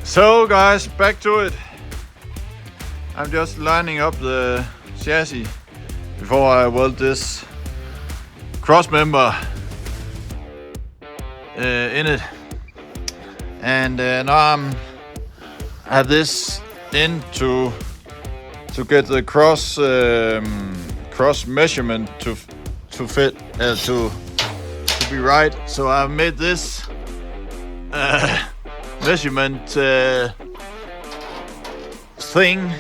So guys, back to it. I'm just lining up the chassis before I weld this crossmember in it. And now I have this in to get the cross measurement to fit to be right. So I've made this measurement thing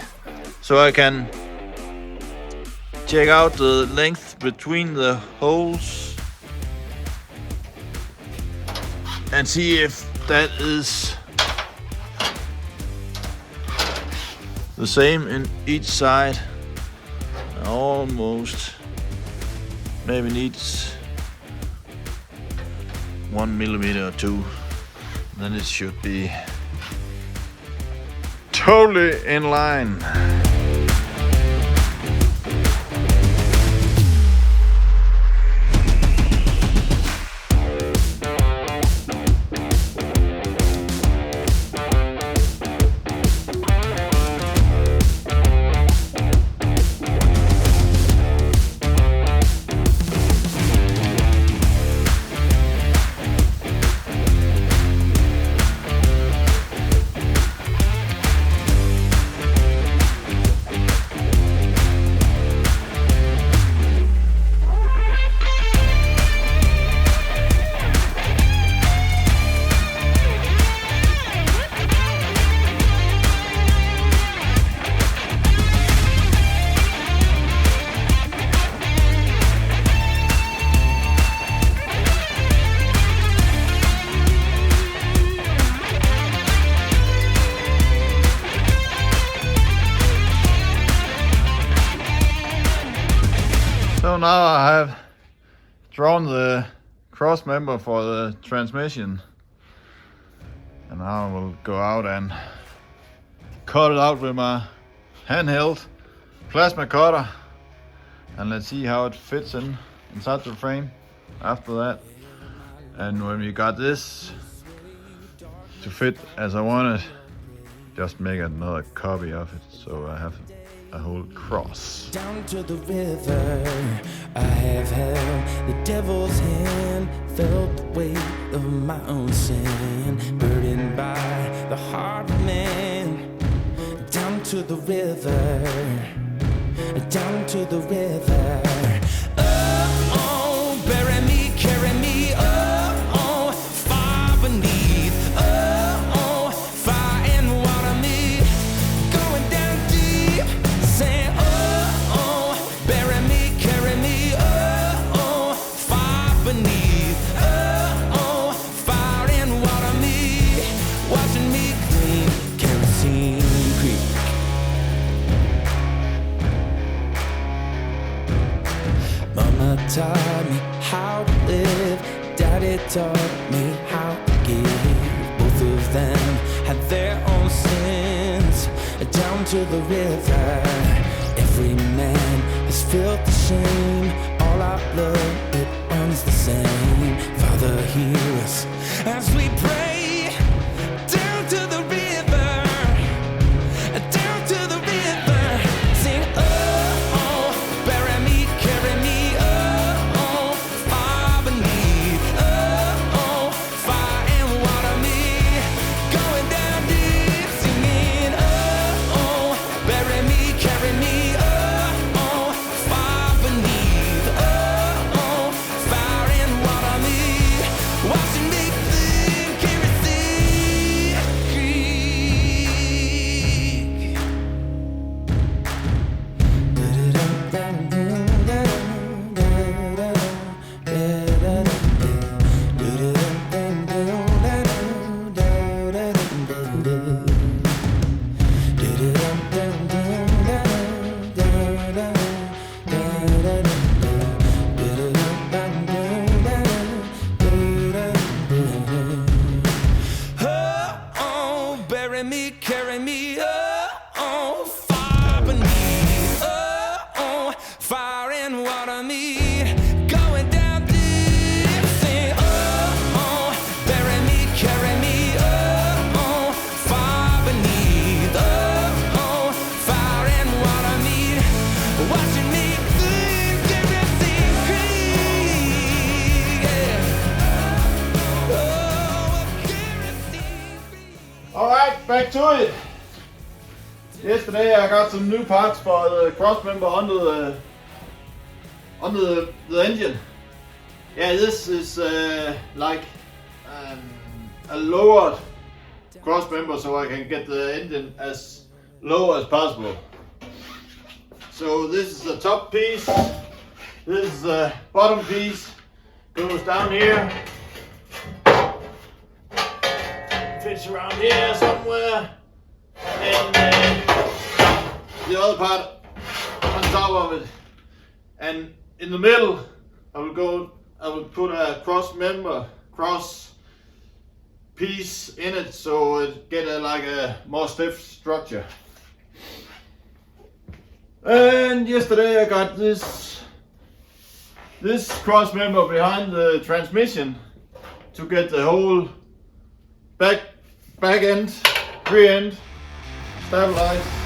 so I can check out the length between the holes and see if that is the same in each side. Almost, maybe needs 1 millimeter or 2. Then it should be totally in line. So now I have drawn the cross member for the transmission, and now I will go out and cut it out with my handheld plasma cutter, and let's see how it fits inside the frame after that. And when we got this to fit as I wanted, just make another copy of it so I have a whole cross. Down to the river, I have held the devil's hand, felt the weight of my own sin, burdened by the heart of man. Down to the river, down to the river. Oh, bury me, carry me, oh, far beneath, oh, fire and water me, going down deep, saying, oh, bury me, carry me, oh, far beneath, oh, fire and water me, washing me clean, kerosene creek. Mama taught me how to live, Daddy taught me how to give. Both of them had their own sins. Down to the river, every man has felt the shame. All our blood, it runs the same. Father, hear us as we pray. Down to the river, down to the river, sing, oh, bury me, carry me, oh, far beneath, oh, fire and water me, going down deep, singing, oh, bury me, carry me, oh, far beneath, oh, fire and water me, washing me clean, back to it. Yesterday I got some new parts for the crossmember under the engine. Yeah, this is like a lowered crossmember, so I can get the engine as low as possible. So this is the top piece. This is the bottom piece. Goes down here. Fits around here somewhere, and the other part on top of it. And in the middle, I will put a cross piece in it, so it get like a more stiff structure. And yesterday I got this cross member behind the transmission to get the whole back end, rear end stabilized.